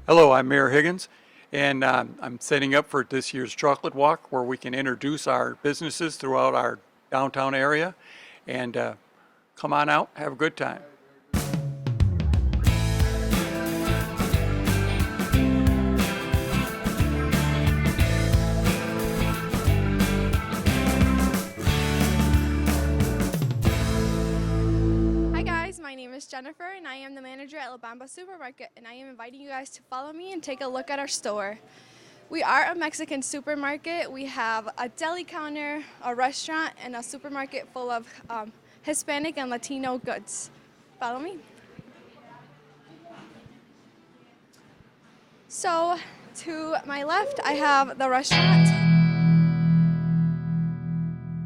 Hello, I'm Mayor Higgins, and I'm setting up for this year's chocolate walk where we can introduce our businesses throughout our downtown area. And come on out, have a good time. Hi guys, my name is Jennifer and I am the manager at La Bamba Supermarket, and I am inviting you guys to follow me and take a look at our store. We are a Mexican supermarket. We have a deli counter, a restaurant, and a supermarket full of Hispanic and Latino goods. Follow me. So to my left, I have the restaurant.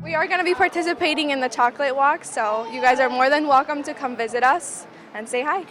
We are going to be participating in the chocolate walk, so you guys are more than welcome to come visit us and say hi.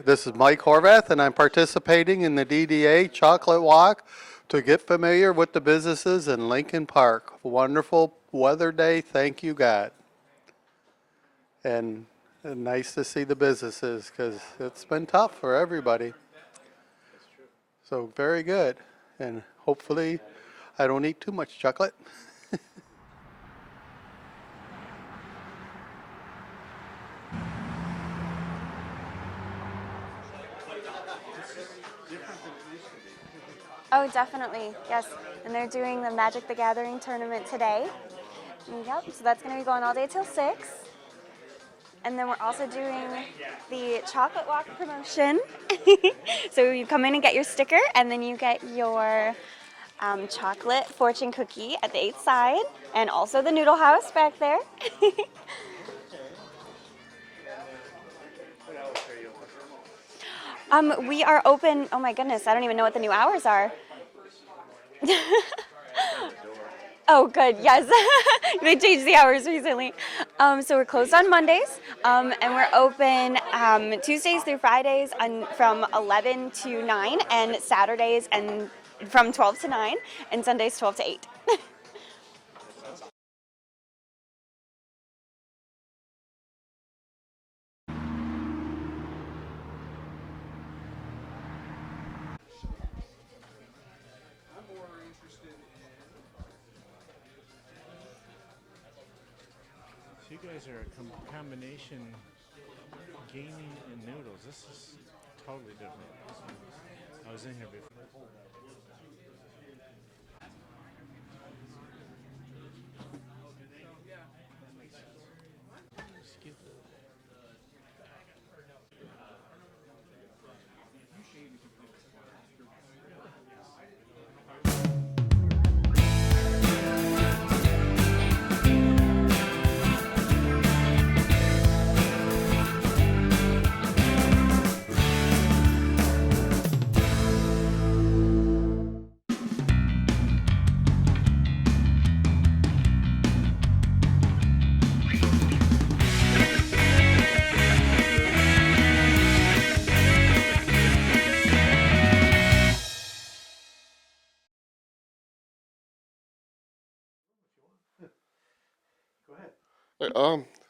This is Mike Horvath, and I'm participating in the DDA Chocolate Walk to get familiar with the businesses in Lincoln Park. Wonderful weather day, thank you God. And nice to see the businesses because it's been tough for everybody. So very good, and hopefully I don't eat too much chocolate. Oh, definitely, yes. And they're doing the Magic the Gathering tournament today. Yep, so that's going to be going all day till 6. And then we're also doing the chocolate walk promotion. So you come in and get your sticker, and then you get your chocolate fortune cookie at the 8th side, and also the noodle house back there. We are open, oh my goodness, I don't even know what the new hours are. Oh, good, yes. They changed the hours recently. So we're closed on Mondays, and we're open Tuesdays through Fridays from 11 to 9, and Saturdays and from 12 to 9, and Sundays 12 to 8. You guys are a combination gaming and noodles. This is totally different. I was in here before. Excuse me.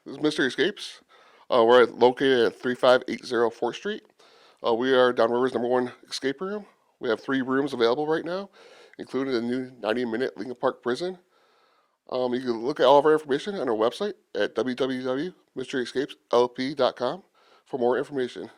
This is Mystery Escapes. We're located at 3580 4th Street. We are Downriver's #1 escape room. We have 3 rooms available right now, including the new 90-minute Lincoln Park Prison. You can look at all of our information on our website at www.mysteryescapeslp.com for more information.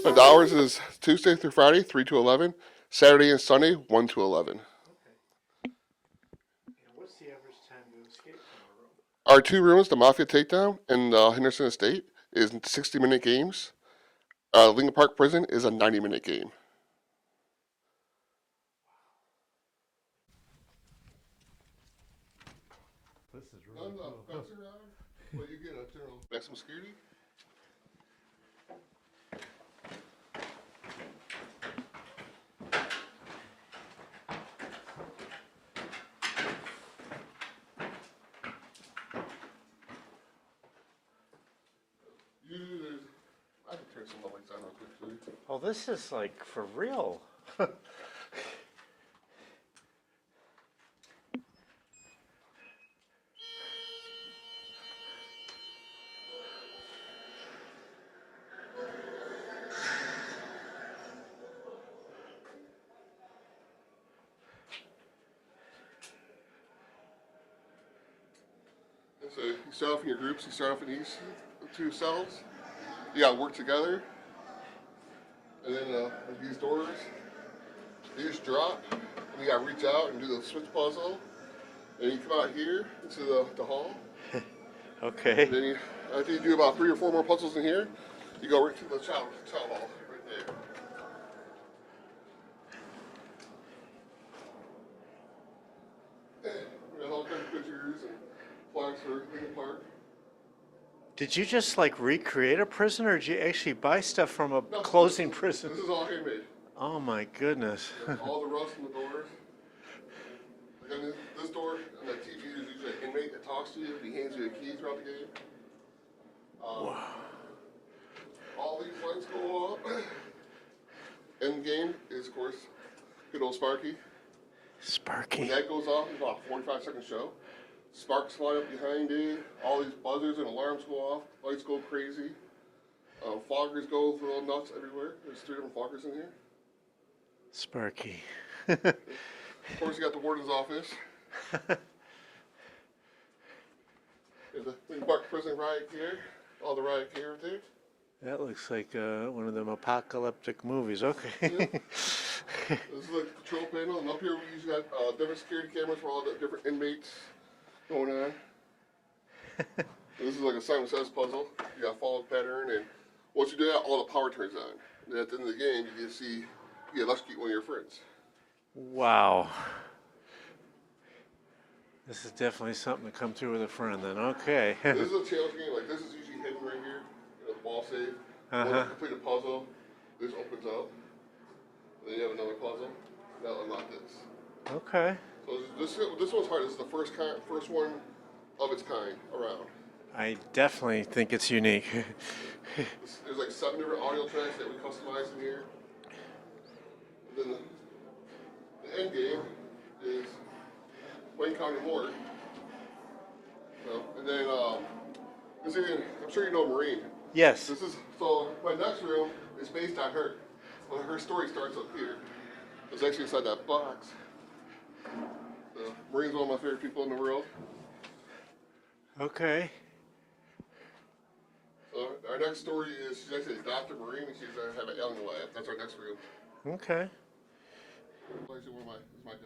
The hours is Tuesday through Friday, 3 to 11, Saturday and Sunday, 1 to 11. What's the average time to escape from a room? Our 2 rooms, the Mafia Takedown and Henderson Estate, is 60-minute games. Lincoln Park Prison is a 90-minute game. maximum security. I can turn some lights on real quickly. Oh, this is like for real. So you start off in your groups, you start off in these two cells. You gotta work together. And then like these doors, they just drop. And you gotta reach out and do the switch puzzle. And you come out here into the hall. Okay. And then you, after you do about 3 or 4 more puzzles in here, you go right to the child hall right there. We got all kinds of pictures and flags for Lincoln Park. Did you just like recreate a prison, or did you actually buy stuff from a No, closing prison? This is all handmade. Oh my goodness. All the rust in the doors. Like on this door, on that TV, there's usually an inmate that talks to you and he hands you a key throughout the game. All these lights go up. End game is, of course, good old Sparky. When Sparky. that goes off, it's about a 45-second show. Sparks fly up behind it. All these buzzers and alarms go off. Lights go crazy. Foggers go little nuts everywhere. There's 3 different foggers in here. Sparky. Of course, you got the warden's office. There's the Lincoln Park Prison riot gear. All the riot gear right there. That looks like one of them apocalyptic movies. Okay. This is like the control panel, and up here we usually got different security cameras for all the different inmates going on. This is like a Simon Says puzzle. You got to follow the pattern, and once you do that, all the power turns on. And at the end of the game, you get to see you electrocute one of your friends. Wow. This is definitely something to come through with a friend then. Okay. This is a challenge game. Like this is usually hidden right here. You know, the ball save. Once you complete a puzzle, this opens up. Then you have another puzzle. That'll unlock this. Okay. So this one's hard. This is the first one of its kind around. I definitely think it's unique. There's like 7 different audio tracks that we customize in here. And then the end game is Wayne County Ward. So, and then I'm sure you know Marine. Yes. So my next room is based on her. Well, her story starts up here. It's actually inside that box. So, Marine's one of my favorite people in the world. Okay. So our next story is she's actually a Dr. Marine and she's going to have an alien lab. That's our next room. Okay. Actually, my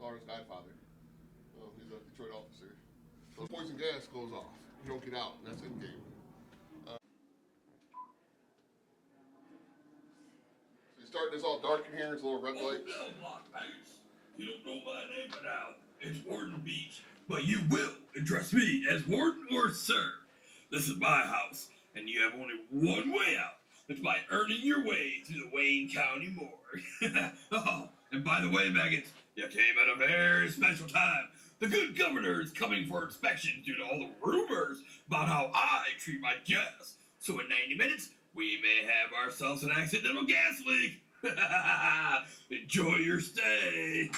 daughter's godfather. He's a Detroit officer. So the poison gas goes off. You don't get out, and that's in game. So you start this all dark in here. It's a little red light. Well, blockmates, you don't know my name by now. It's Warden Beach, but you will address me as Warden or Sir. This is my house, and you have only one way out. It's by earning your way through the Wayne County Morgue. Oh, and by the way, maggots, you came at a very special time. The good governor is coming for inspection due to all the rumors about how I treat my guests. So in 90 minutes, we may have ourselves an accidental gas leak. Enjoy your stay.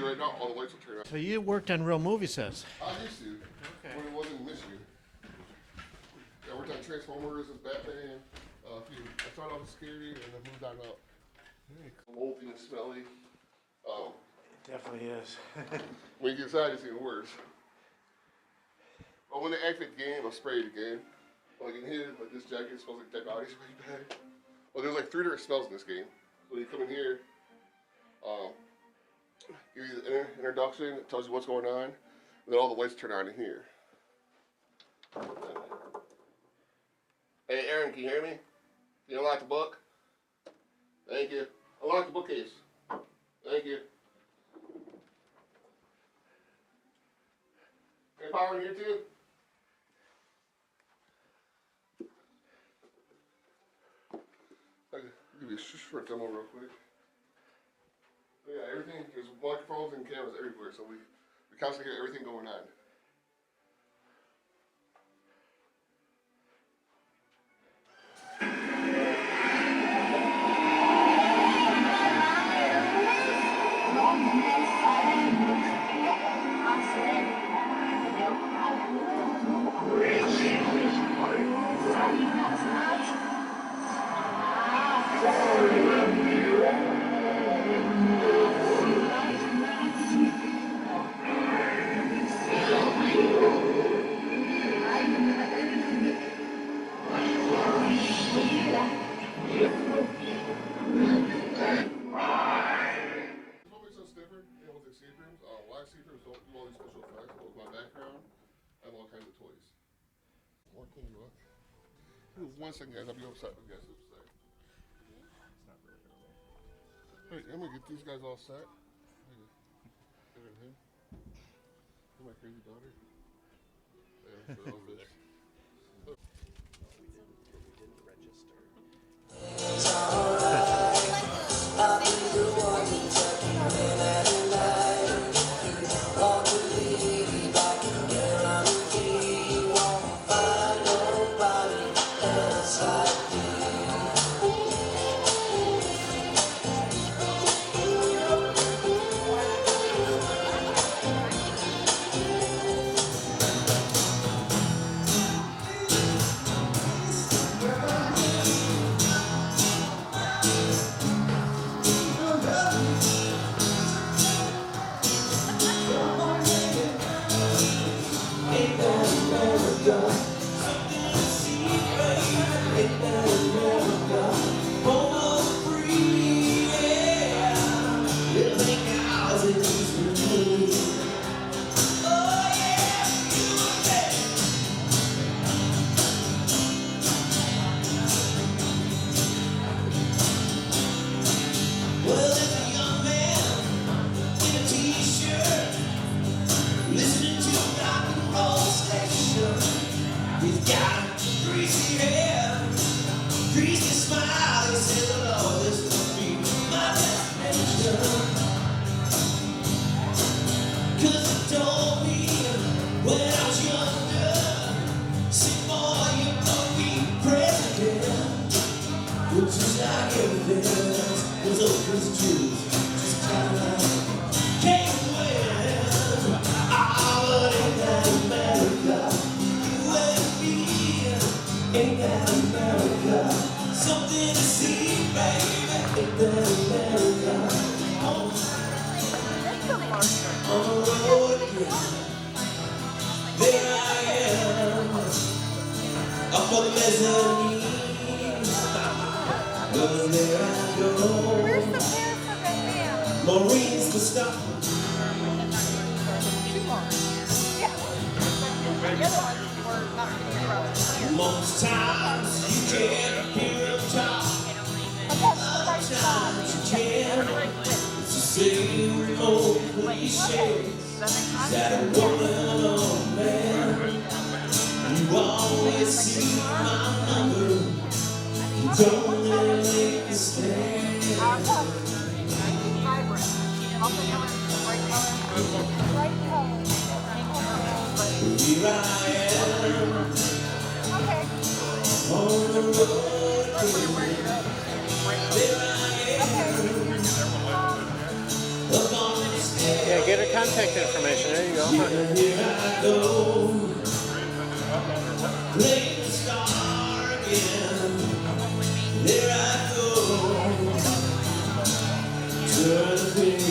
Right now, all the lights will turn on. So you worked on real movie sets. I used to. Okay. When it wasn't in Michigan. I worked on Transformers as Batman. I started off with security and then moved on up. Moldy and smelly. It definitely is. When you get inside, it's even worse. But when they activate the game, I'll spray the game. Like in here, like this jacket smells like dead bodies really bad. Well, there's like 3 different smells in this game. So when you come in here, give you the introduction, it tells you what's going on, and then all the lights turn on in here. Hey Aaron, can you hear me? Can you unlock the book? Thank you. Unlock the bookcase. Thank you. Any power in here too? Give you a short demo real quick. So yeah, everything, there's microphones and cameras everywhere, so we constantly hear everything going on. What makes us different, with escape rooms, a lot of escape rooms don't do all these special effects, but with my background, I have all kinds of toys. More candy book. One second, guys, I'll be upset. You guys upset. Hey, I'm gonna get these guys all set. Him. My crazy daughter. Yeah, for Elvis. Marines to stop. Most times you can't hear them talk. Other times you can. It's the same old cliche that a woman or a man. You always see my number. You don't really make a stand. Here I am on the road again. There I am up on the stairs. Yeah, get her contact information. There you go. Here I go, playing the star again. There I go, turn the page.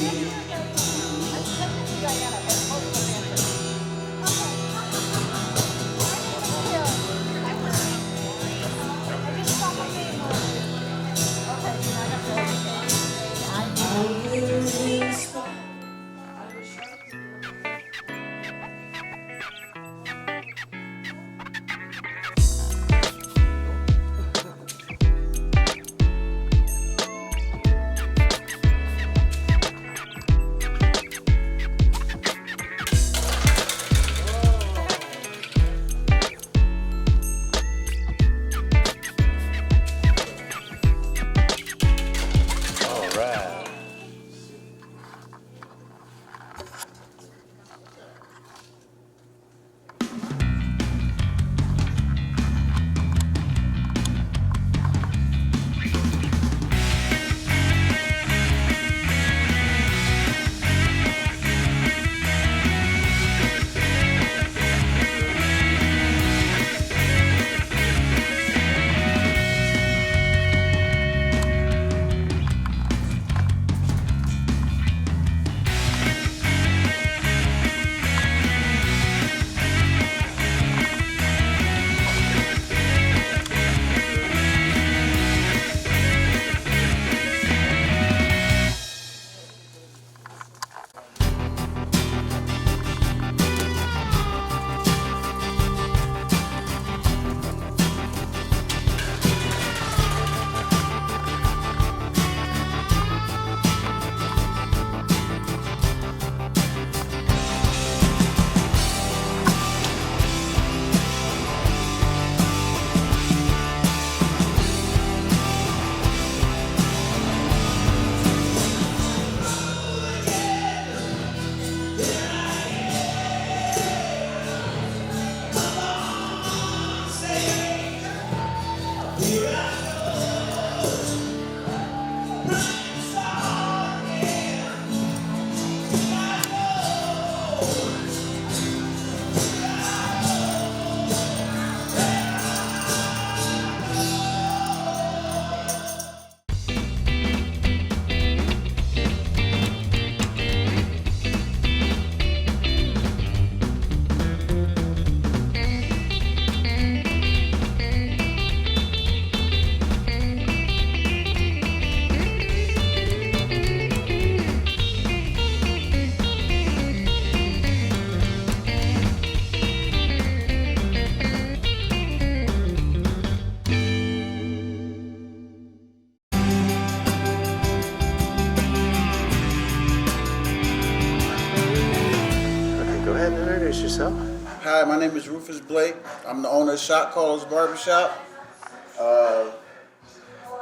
introduce yourself. Hi, my name is Rufus Blake. I'm the owner of Shot Callers Barbershop.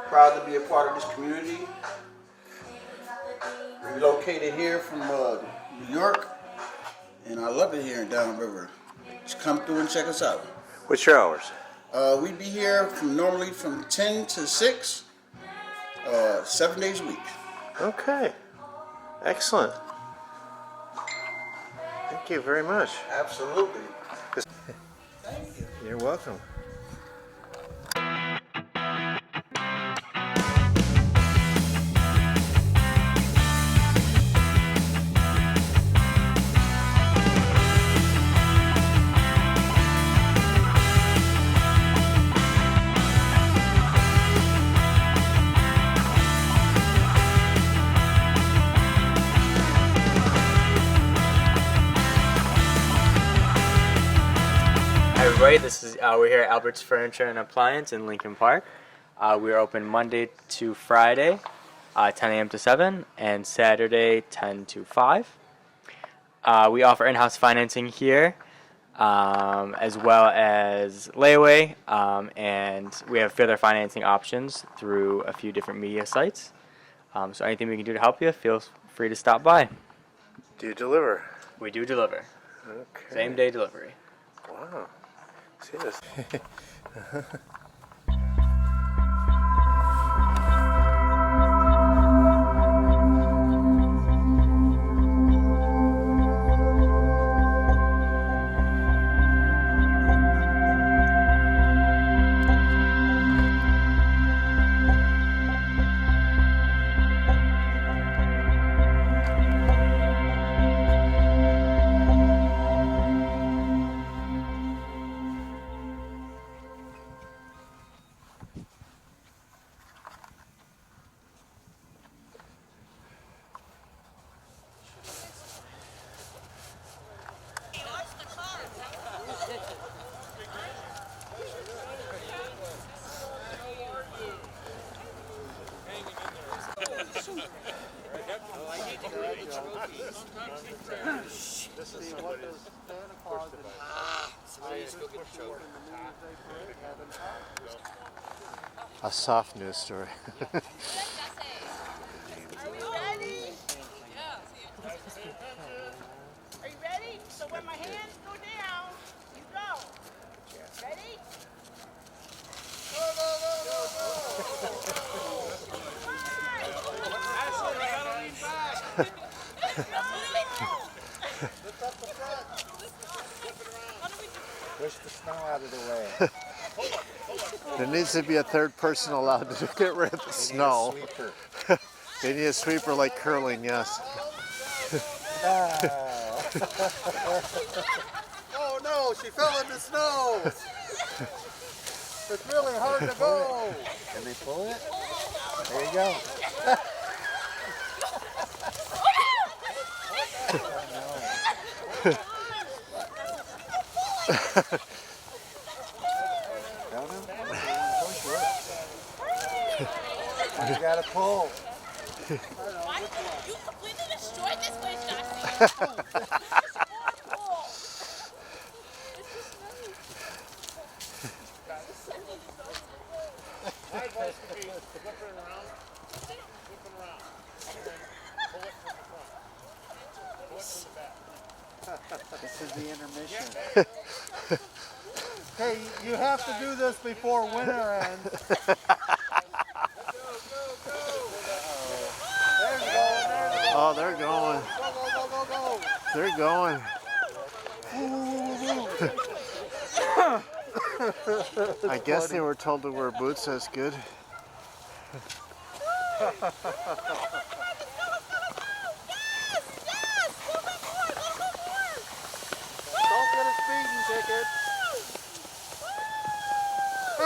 Proud to be a part of this community. Relocated here from New York, and I love it here in Downriver. Just come through and check us out. What's your hours? We'd be here normally from 10 to 6, 7 days a week. Okay. Excellent. Thank you very much. Absolutely. Thank you. You're welcome. Hi everybody, this is we're here at Albert's Furniture and Appliance in Lincoln Park. We are open Monday to Friday, 10 a.m. to 7, and Saturday 10 to 5. We offer in-house financing here, as well as layaway, and we have further financing options through a few different media sites. So anything we can do to help you, feel free to stop by. Do you deliver? We do deliver. Okay. Same day delivery. Wow. See this? A soft news story. Are we ready? Are you ready? So when my hands go down, you go. Ready? Go, go, go, go, go. Ashley, we gotta lean back. Lift up the front. Push the snow out of the way. There needs to be a third person allowed to get rid of the snow. They need a sweeper like curling, yes. Oh no, she fell in the snow. It's really hard to go. Can they pull it? There you go. You gotta pull. You completely destroyed this place, Josh. This is the intermission. Hey, you have to do this before winter ends. Oh, they're going. They're going. I guess they were told to wear boots. That's good. Don't get a speeding ticket. We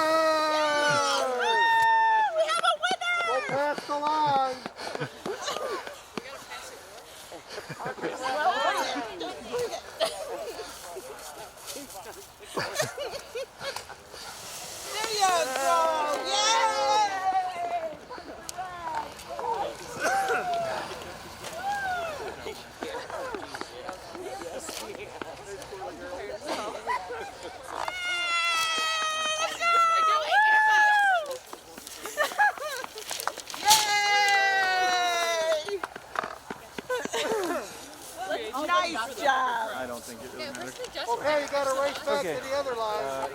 have a winner! Go past the line. There you go! Yay! job. I don't think it really matters. Okay, you gotta race back to the other line.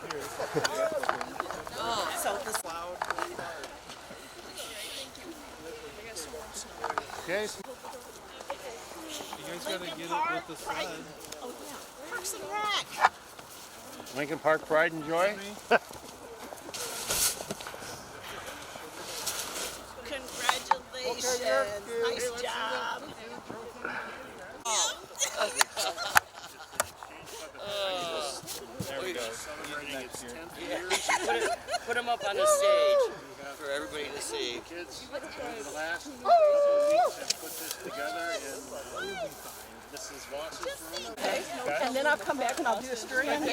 So this Okay. You guys gotta get it with the sled. Oh yeah, Parks and Rec. Lincoln Park Pride and Joy. Congratulations. Nice job. There we go. Put them up on the stage for everybody to see. Kids, the last couple weeks have put this together, and Mrs. Voss's room. Okay. And then I'll come back and I'll do a story on it.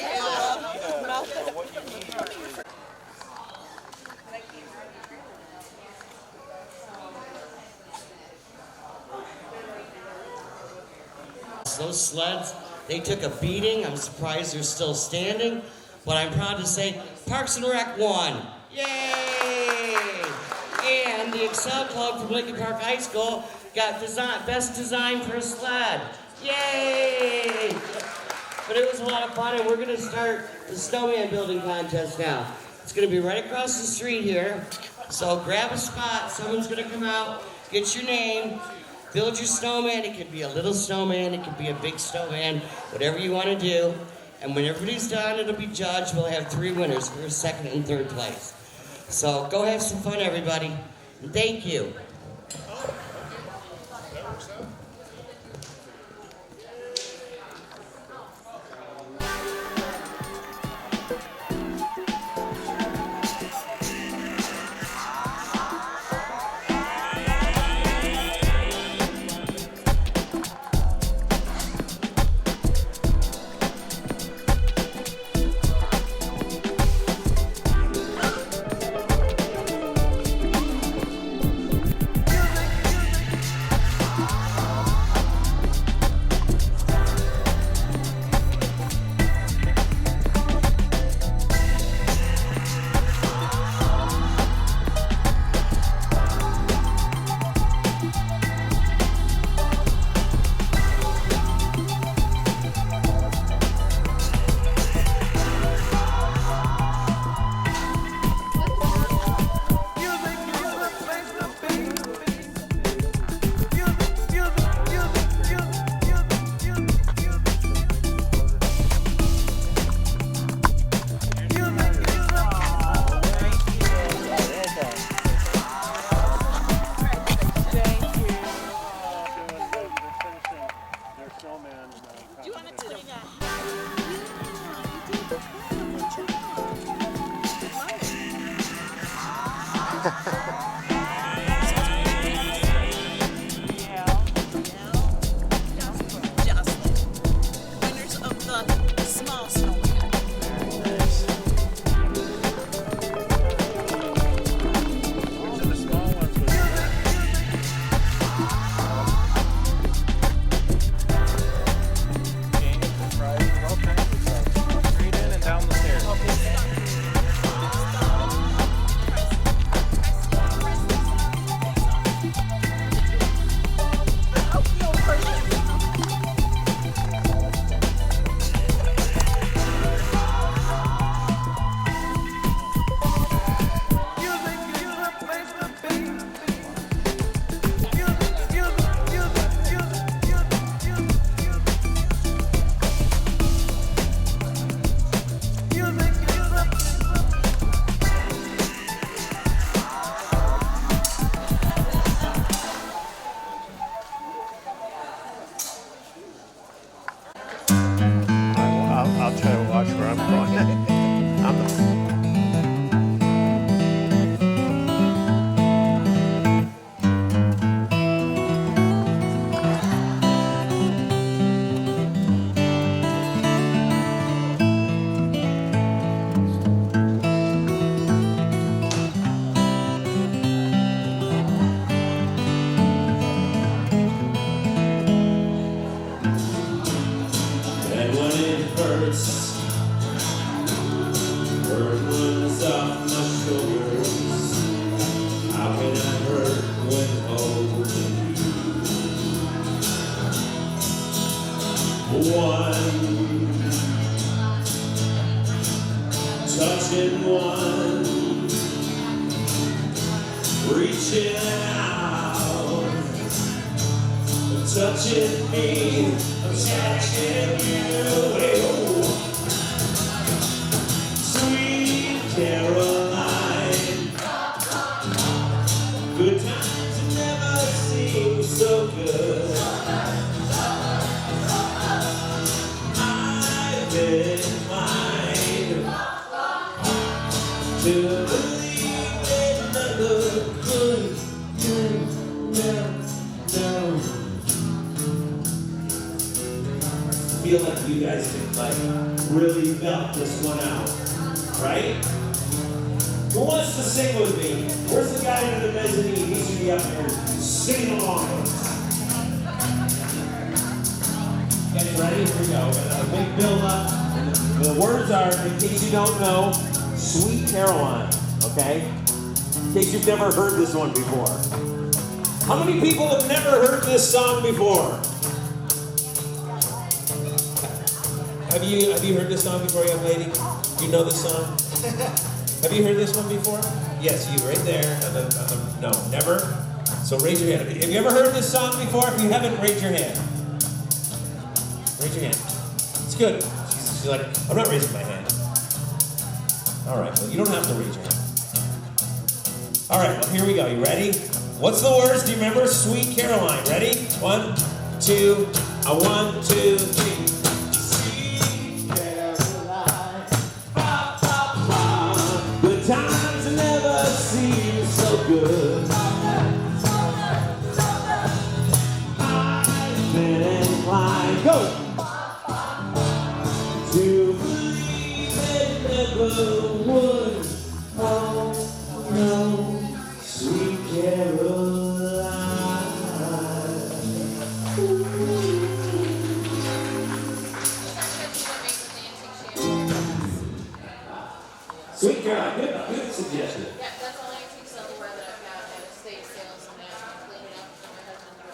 Those sleds, they took a beating. I'm surprised they're still standing, but I'm proud to say Parks and Rec won. Yay! And the Excel Club from Lincoln Park High School got best design for a sled. Yay! But it was a lot of fun, and we're going to start the snowman building contest now. It's going to be right across the street here. So grab a spot. Someone's going to come out, get your name, build your snowman. It could be a little snowman. It could be a big snowman, whatever you want to do. And when everybody's done, it'll be judged. We'll have 3 winners, first, second, and third place. So go have some fun, everybody. And thank you. touching me, I'm touching you. Hey-oh. Sweet Caroline, good times never seem so good. I've been inclined to believe it never could. No. Feel like you guys can like really belt this one out, right? Who wants to sing with me? Where's the guy in the mezzanine? He should be up here singing along with us. Get ready? Here we go. We're gonna have a big build up. The words are, in case you don't know, Sweet Caroline, okay? In case you've never heard this one before. How many people have never heard this song before? Have you heard this song before, young lady? Do you know this song? Have you heard this one before? Yes, you right there. No, never? So raise your hand. Have you ever heard this song before? If you haven't, raise your hand. Raise your hand. It's good. She's like, I'm not raising my hand. All right, well, you don't have to raise your hand. All right, well, here we go. You ready? What's the words? Do you remember? Sweet Caroline. Ready? 1, 2, 1, 2, 3. Sweet Caroline, ba, ba, ba. Good times never seem so good. I've been inclined, go, to believe it never would. Oh no, sweet Caroline. Sweet Caroline, good suggestion. Yeah, that's all I take silverware that I've got at estate sales and I clean it up for my husband.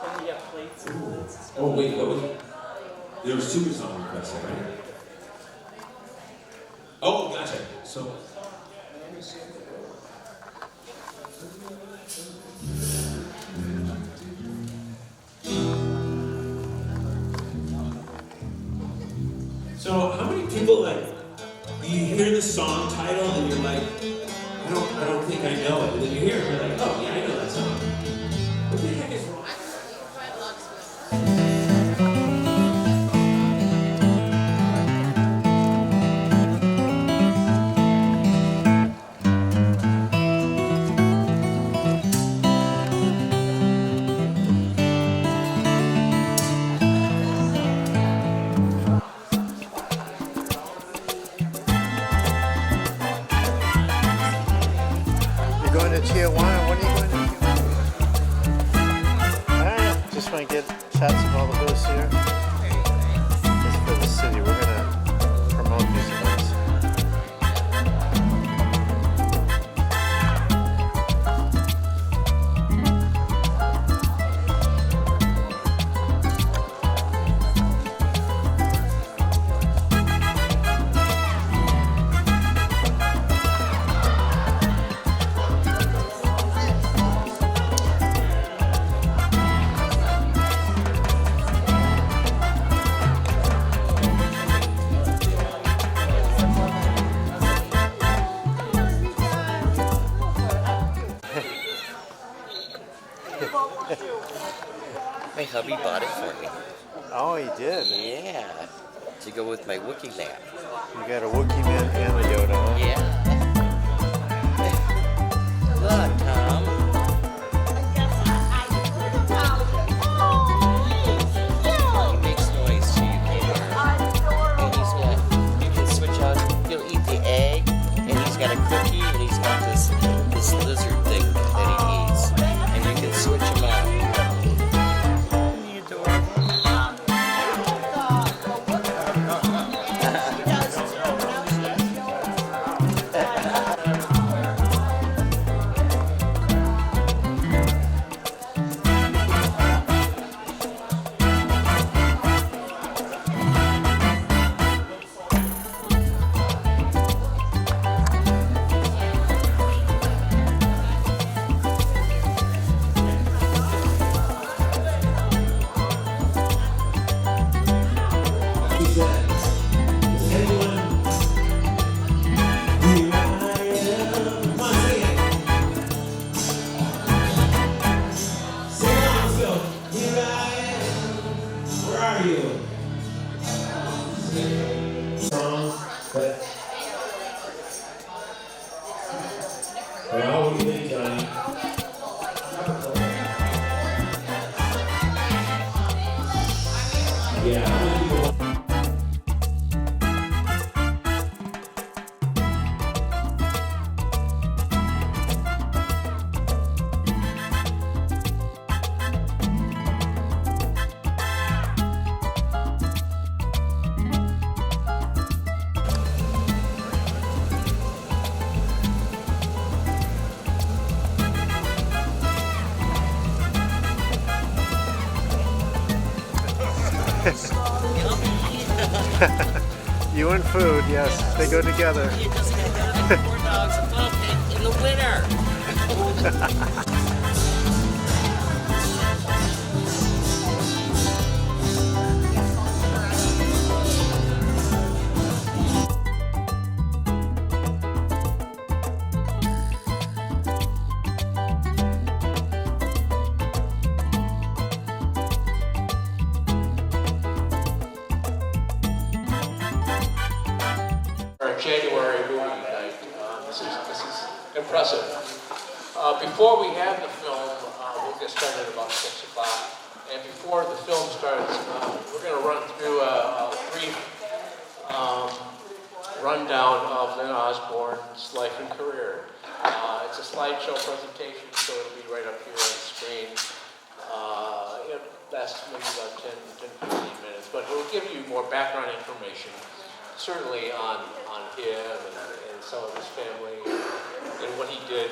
Can we get plates and plates? Oh, wait, what was it? There was 2 song requests, right? Oh, gotcha. So. So, how many people, like, you hear the song title and you're like, I don't think I know it. And then you hear it and you're like, oh, yeah, I know that song. What the heck is wrong? Going to Tijuana? When are you going to Tijuana? Alright, just want to get shots of all the booths here. Just for the city, we're going to promote these events. My hubby bought it for me. Oh, he did? Yeah. To go with my Wookiee map. You got a Wookiee man and a Yoda, huh? Yeah. Look, Tom. He makes noise so you can hear him. And you can switch out, he'll eat the egg, and he's got a cookie, and he's got this lizard thing that he eats. And you can switch him out. Isn't he adorable? You and food, yes, they go together. It doesn't get better than 4 dogs, a funnel cake, and the winner. Our January movie night. This is impressive. Before we have the film, we'll get started at about 6 o'clock. And before the film starts, we're going to run through a brief rundown of Lynn Osborne's life and career. It's a slideshow presentation, so it'll be right up here on the screen. It lasts maybe about 10, 15 minutes, but it'll give you more background information, certainly on him and some of his family and what he did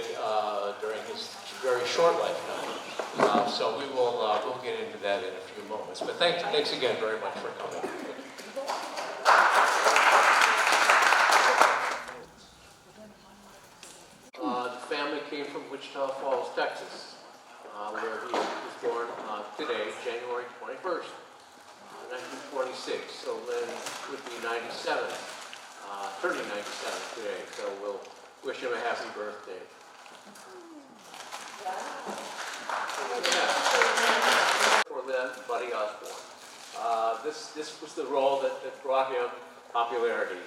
during his very short lifetime. So we'll get into that in a few moments. But thanks again very much for coming. The family came from Wichita Falls, Texas, where he was born today, January 21st, 1926. So Lynn would be 97, turning 97 today. So we'll wish him a happy birthday. For Lynn, Buddy Osborne. This was the role that brought him popularity.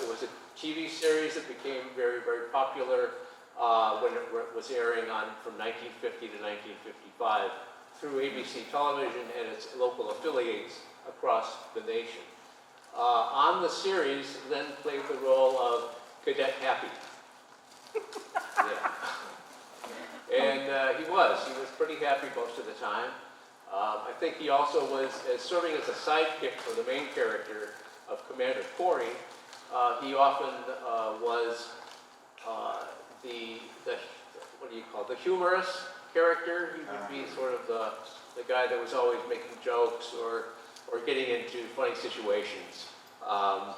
It was a TV series that became very, very popular when it was airing on from 1950 to 1955 through ABC Television and its local affiliates across the nation. On the series, Lynn played the role of Cadet Happy. Yeah. And he was pretty happy most of the time. I think he also was serving as a sidekick for the main character of Commander Corey. He often was the what do you call it, the humorous character. He would be sort of the guy that was always making jokes or getting into funny situations on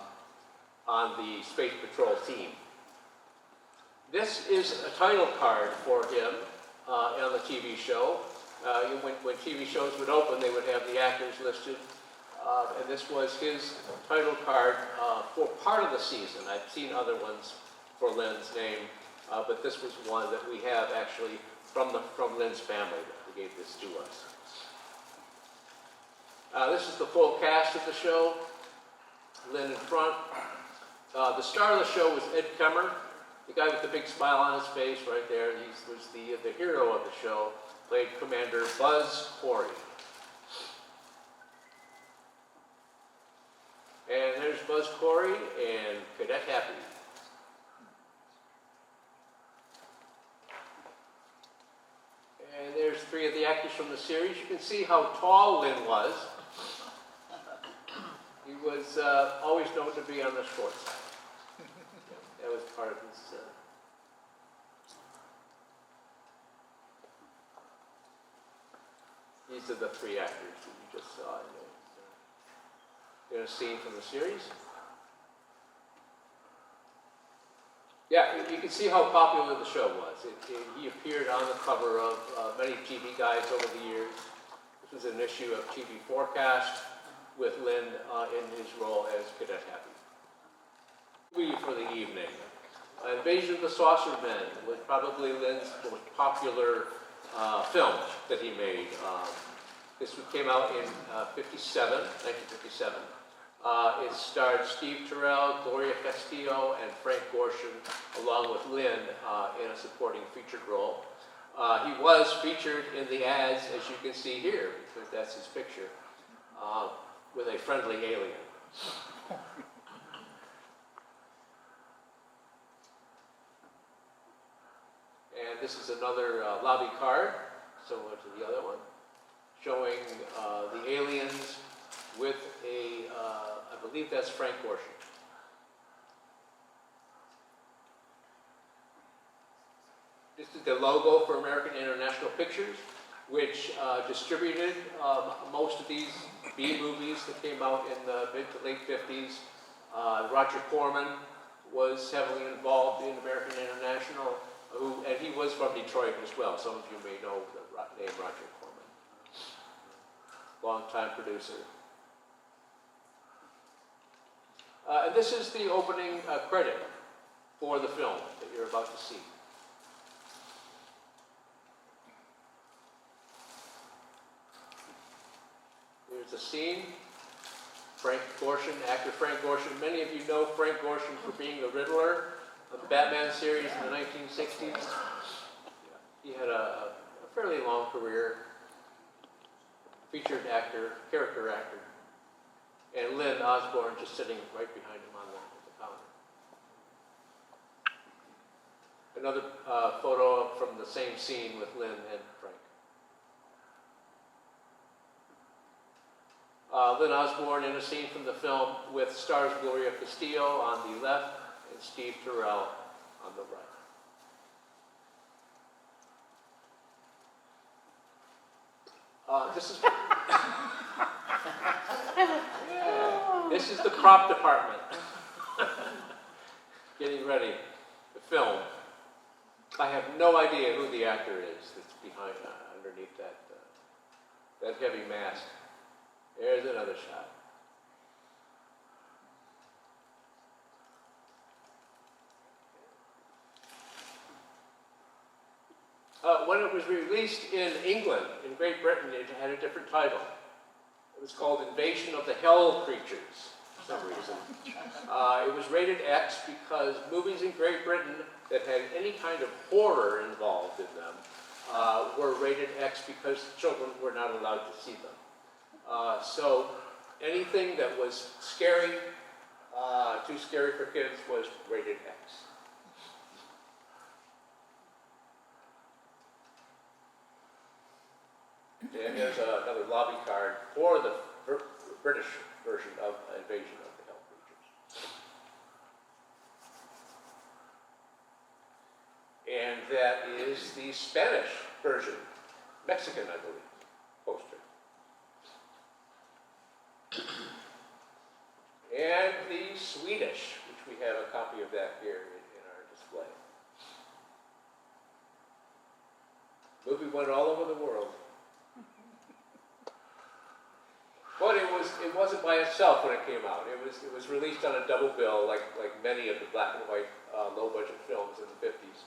the Space Patrol team. This is a title card for him on the TV show. When TV shows would open, they would have the actors listed. And this was his title card for part of the season. I've seen other ones for Lynn's name, but this was one that we have actually from Lynn's family that gave this to us. This is the full cast of the show. Lynn in front. The star of the show was Ed Kemmer, the guy with the big smile on his face right there. He was the hero of the show, played Commander Buzz Corey. And there's Buzz Corey and Cadet Happy. And there's three of the actors from the series. You can see how tall Lynn was. He was always known to be on the short side. That was part of his... These are the three actors that you just saw in a scene from the series. Yeah, you can see how popular the show was. He appeared on the cover of many TV guides over the years. This was an issue of TV Forecast with Lynn in his role as Cadet Happy. Movie for the evening. Invasion of the Saucer Men was probably Lynn's most popular film that he made. This came out in 1957. It starred Steve Terrell, Gloria Castillo, and Frank Gorshin, along with Lynn in a supporting featured role. He was featured in the ads, as you can see here, because that's his picture. with a friendly alien. And this is another lobby card, similar to the other one, showing the aliens with a, I believe that's Frank Gorshin. This is the logo for American International Pictures, which distributed most of these B movies that came out in the mid to late 50s. Roger Corman was heavily involved in American International, and he was from Detroit as well. Some of you may know the name Roger Corman. Longtime producer. And this is the opening credit for the film that you're about to see. Here's a scene. Frank Gorshin, actor Frank Gorshin. Many of you know Frank Gorshin for being the Riddler of the Batman series in the 1960s. He had a fairly long career. Featured actor, character actor. And Lynn Osborne just sitting right behind him on the counter. Another photo from the same scene with Lynn and Frank. Lynn Osborne in a scene from the film with stars Gloria Castillo on the left and Steve Terrell on the right. This is the prop department getting ready to film. I have no idea who the actor is that's behind underneath that heavy mask. There's another shot. When it was released in England, in Great Britain, it had a different title. It was called Invasion of the Hell Creatures, for some reason. It was rated X because movies in Great Britain that had any kind of horror involved in them were rated X because children were not allowed to see them. So anything that was scary, too scary for kids, was rated X. And here's another lobby card for the British version of Invasion of the Hell Creatures. And that is the Spanish version, Mexican, I believe, poster. And the Swedish, which we have a copy of that here in our display. Movie went all over the world. But it wasn't by itself when it came out. It was released on a double bill, like many of the black and white low-budget films in the 50s,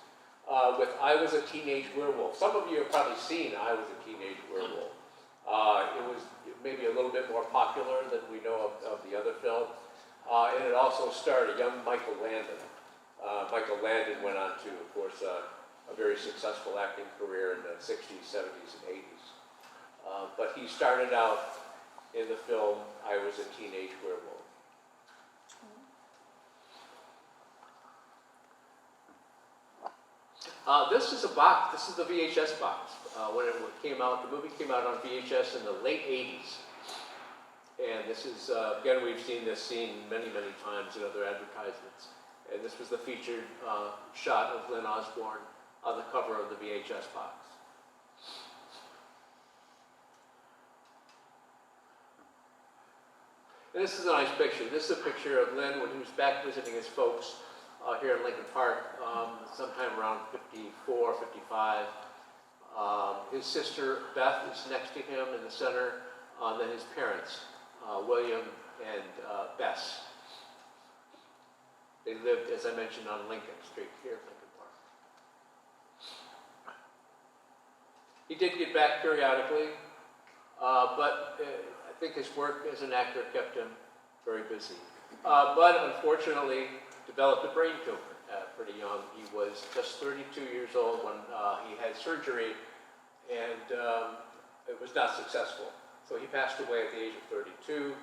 with I Was a Teenage Werewolf. Some of you have probably seen I Was a Teenage Werewolf. It was maybe a little bit more popular than we know of the other film. And it also starred a young Michael Landon. Michael Landon went on to, of course, a very successful acting career in the 60s, 70s, and 80s. But he started out in the film, I Was a Teenage Werewolf. This is a box, this is the VHS box. When it came out, the movie came out on VHS in the late 80s. And this is, again, we've seen this scene many, many times in other advertisements. And this was the featured shot of Lynn Osborne on the cover of the VHS box. And this is a nice picture. This is a picture of Lynn when he was back visiting his folks here in Lincoln Park, sometime around 54, 55. His sister Beth is next to him in the center, then his parents, William and Bess. They lived, as I mentioned, on Lincoln Street here in Lincoln Park. He did get back periodically, but I think his work as an actor kept him very busy. But unfortunately, developed a brain tumor pretty young. He was just 32 years old when he had surgery, and it was not successful. So he passed away at the age of 32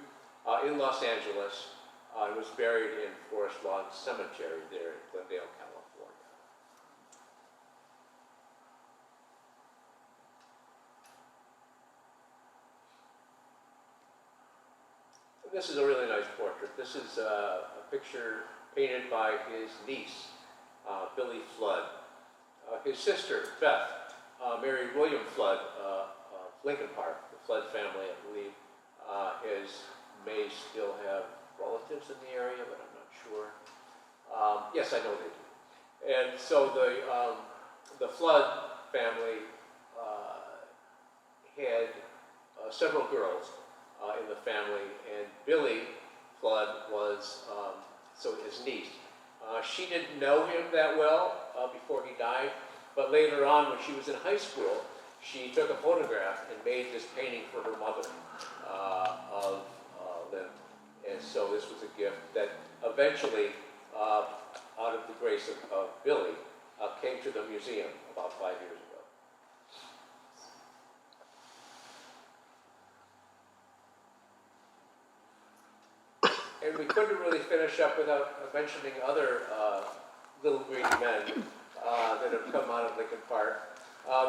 in Los Angeles and was buried in Forest Lawn Cemetery there in Glendale, California. This is a really nice portrait. This is a picture painted by his niece, Billy Flood. His sister, Beth, married William Flood of Lincoln Park, the Flood family, I believe, may still have relatives in the area, but I'm not sure. Yes, I know they do. And so the Flood family had several girls in the family, and Billy Flood was so his niece. She didn't know him that well before he died, but later on, when she was in high school, she took a photograph and made this painting for her mother of Lynn. And so this was a gift that eventually, out of the grace of Billy, came to the museum about 5 years ago. And we couldn't really finish up without mentioning other little green men that have come out of Lincoln Park.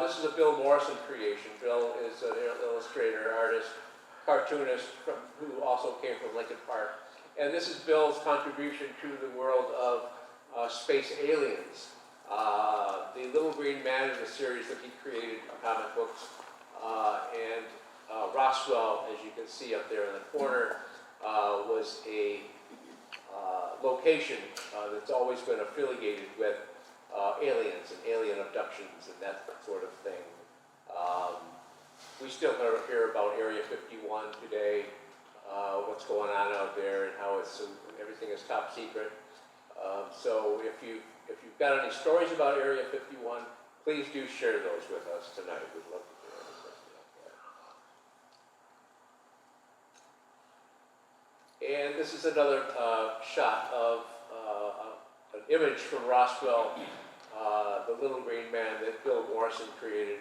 This is a Bill Morrison creation. Bill is an illustrator, artist, cartoonist who also came from Lincoln Park. And this is Bill's contribution to the world of space aliens. The Little Green Man is a series that he created in comic books. And Roswell, as you can see up there in the corner, was a location that's always been affiliated with aliens and alien abductions and that sort of thing. We still hear about Area 51 today, what's going on out there and how everything is top secret. So if you've got any stories about Area 51, please do share those with us tonight. We'd love to hear anything. And this is another shot of an image from Roswell, the Little Green Man that Bill Morrison created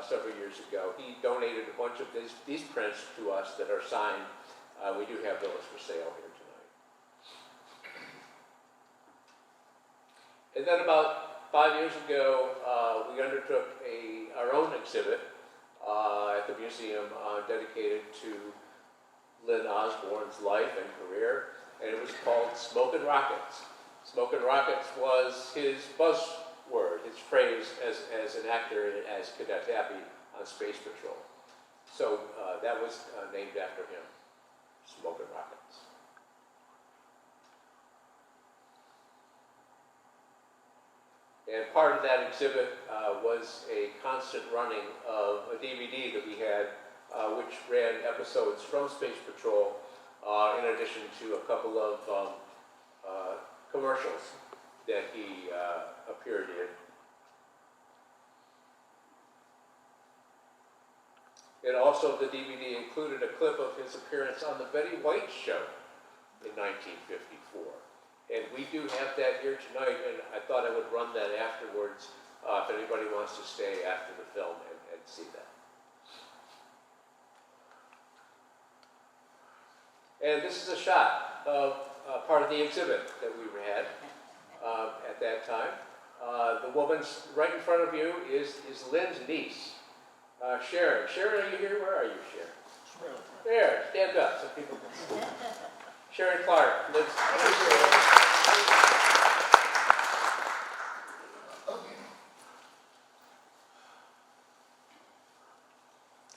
several years ago. He donated a bunch of these prints to us that are signed. We do have those for sale here tonight. And then about 5 years ago, we undertook our own exhibit at the museum dedicated to Lynn Osborne's life and career, and it was called Smokin' Rockets. Smokin' Rockets was his buzzword, his phrase as an actor and as Cadet Happy on Space Patrol. So that was named after him, Smokin' Rockets. And part of that exhibit was a constant running of a DVD that we had which ran episodes from Space Patrol, in addition to a couple of commercials that he appeared in. And also the DVD included a clip of his appearance on the Betty White Show in 1954. And we do have that here tonight, and I thought I would run that afterwards if anybody wants to stay after the film and see that. And this is a shot of part of the exhibit that we had at that time. The woman right in front of you is Lynn's niece, Sharon. Sharon, are you here? Where are you, Sharon? There, stand up so people can see. Sharon Clark, Lynn's niece.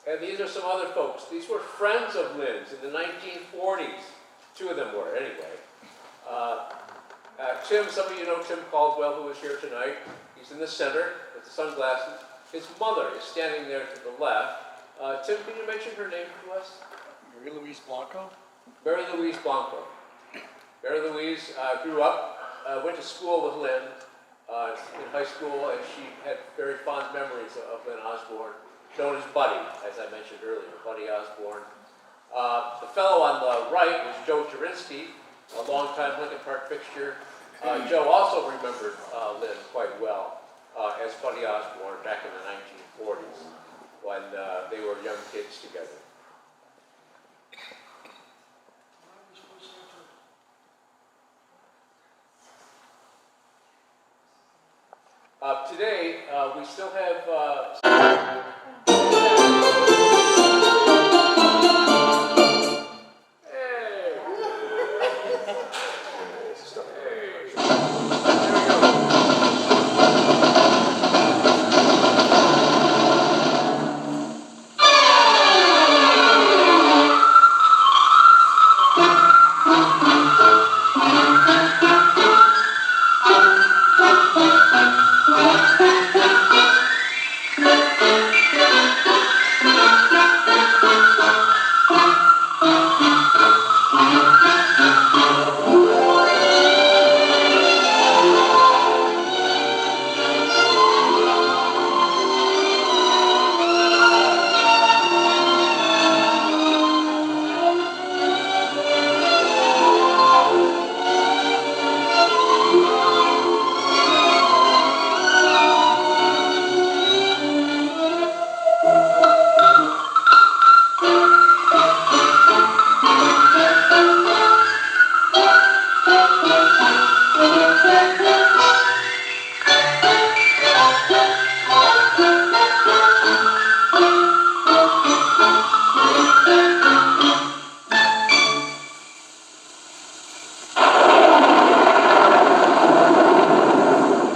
And these are some other folks. These were friends of Lynn's in the 1940s. Two of them were, anyway. Tim, some of you know Tim Caldwell, who is here tonight. He's in the center with the sunglasses. His mother is standing there to the left. Tim, can you mention her name to us? Mary Louise Blanco. Mary Louise Blanco. Mary Louise grew up, went to school with Lynn in high school, and she had very fond memories of Lynn Osborne, known as Buddy, as I mentioned earlier, Buddy Osborne. The fellow on the right was Joe Turinsky, a longtime Lincoln Park fixture. Joe also remembered Lynn quite well as Buddy Osborne back in the 1940s when they were young kids together. We still have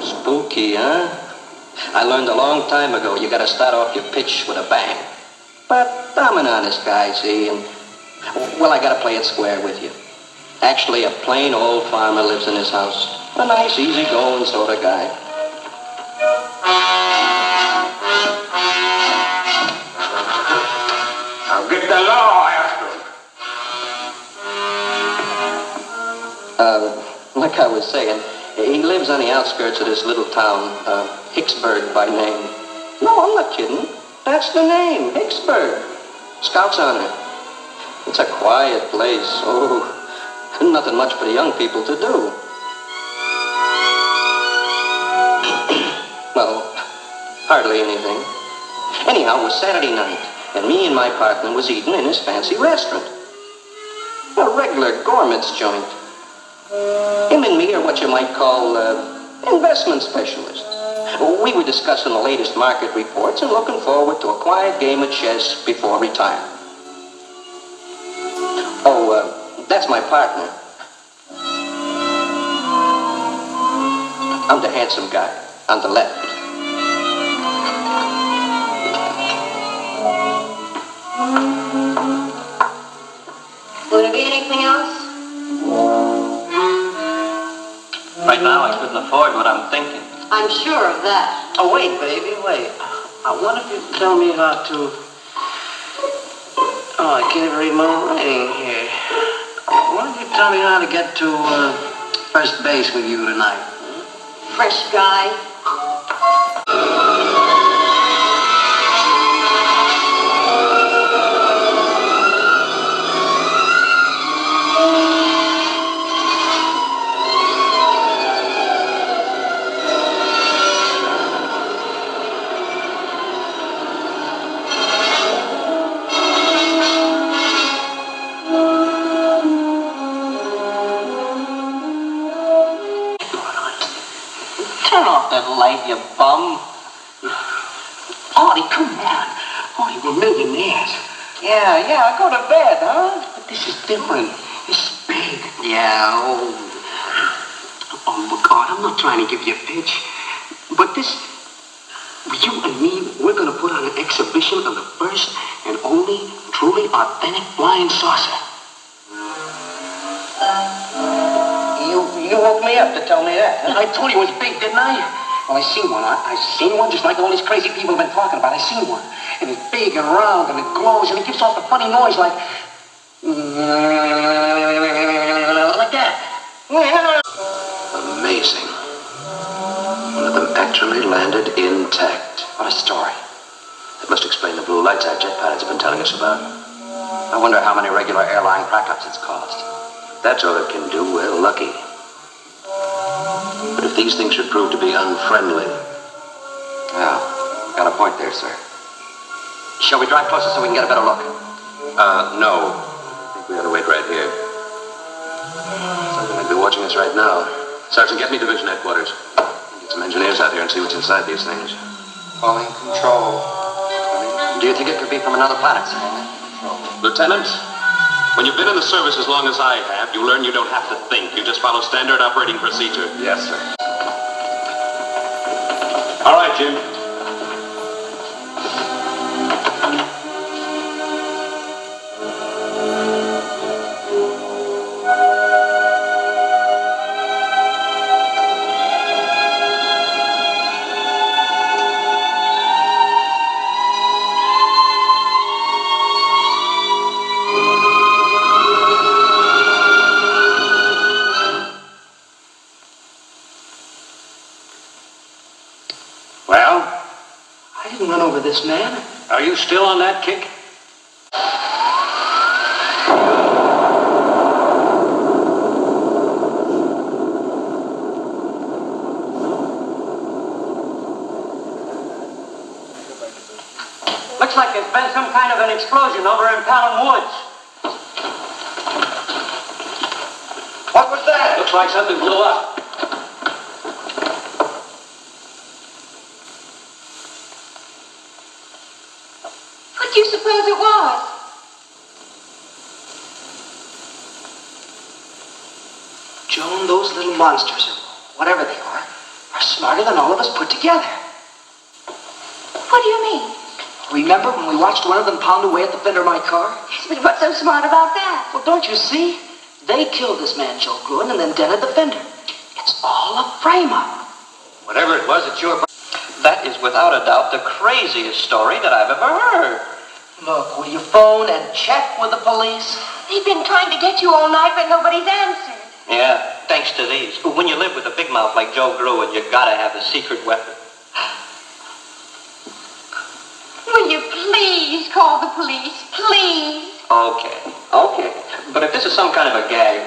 Spooky, huh? I learned a long time ago you gotta start off your pitch with a bang. But I'm an honest guy, see, and, well, I gotta play it square with you. Actually, a plain old farmer lives in his house. A nice, easy-going sort of guy. I'll get the law after him. Like I was saying, he lives on the outskirts of this little town, Hicksburg by name. No, I'm not kidding. That's the name, Hicksburg. Scout's honor. It's a quiet place. Oh, nothing much for the young people to do. Well, hardly anything. Anyhow, it was Saturday night, and me and my partner was eating in his fancy restaurant. A regular gourmet's joint. Him and me are what you might call investment specialists. We were discussing the latest market reports and looking forward to a quiet game of chess before retirement. Oh, that's my partner. I'm the handsome guy on the left. Would there be anything else? Right now, I couldn't afford what I'm thinking. I'm sure of that. Oh, wait, baby, wait. I wonder if you can tell me how to... Oh, I can't even read my writing here. Why don't you tell me how to get to first base with you tonight? Fresh guy. Turn off that light, you bum. Artie, come on. Artie, we're millionaires. Yeah, go to bed, huh? But this is different. This is big. Yeah, Oh, look, Art, I'm not trying to give you a pitch. But this, you and me, we're going to put on an exhibition of the first and only truly authentic flying saucer. You woke me up to tell me that. I told you it was big, didn't I? Well, I seen one. I seen one just like all these crazy people have been talking about. I seen one. And it's big and round and it glows and it gives off a funny noise like that. Amazing. One of them actually landed intact. What a story. That must explain the blue lights our jet pilots have been telling us about. I wonder how many regular airline crack-ups it's caused. If that's all it can do, we're lucky. But if these things should prove to be unfriendly... Yeah, got a point there, sir. Shall we drive closer so we can get a better look? No. I think we ought to wait right here. Something might be watching us right now. Sergeant, get me division headquarters. Get some engineers out here and see what's inside these things. Calling control. Do you think it could be from another planet? Lieutenant, when you've been in the service as long as I have, you learn you don't have to think. You just follow standard operating procedure. Yes, sir. All right, Jim. Well, I didn't run over this man. Are you still on that kick? Looks like there's been some kind of an explosion over in Pelham Woods. What was that? Looks like something blew up. What do you suppose it was? Joan, those little monsters, or whatever they are smarter than all of us put together. What do you mean? Remember when we watched one of them pound away at the fender of my car? But what's so smart about that? Well, don't you see? They killed this man, Joe Gruen, and then dented the fender. It's all a frame-up. Whatever it was, it's your... That is without a doubt the craziest story that I've ever heard. Look, will you phone and check with the police? They've been trying to get you all night, but nobody's answered. Yeah, thanks to these. When you live with a big mouth like Joe Gruen, you gotta have a secret weapon. Will you please call the police? Please. Okay. But if this is some kind of a gag...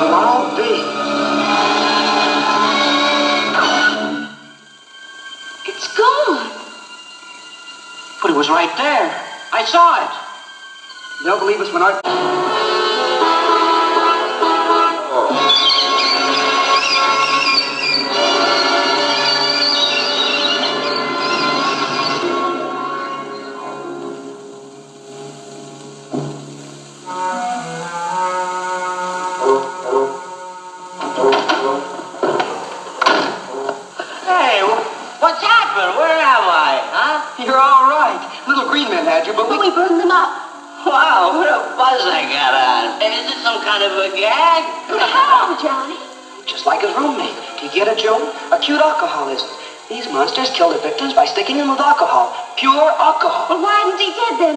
Well, I'll be. It's gone. But it was right there. I saw it. They'll believe us when I... Hey, what's happened? Where am I, huh? You're all right. Little green man had you, but we burned them up. Wow, what a buzz I got on. Is this some kind of a gag? How, Johnny? just like his roommate. Do you get it, Joe? Acute alcoholism. These monsters kill their victims by sticking them with alcohol. Pure alcohol. Well, why isn't he dead then?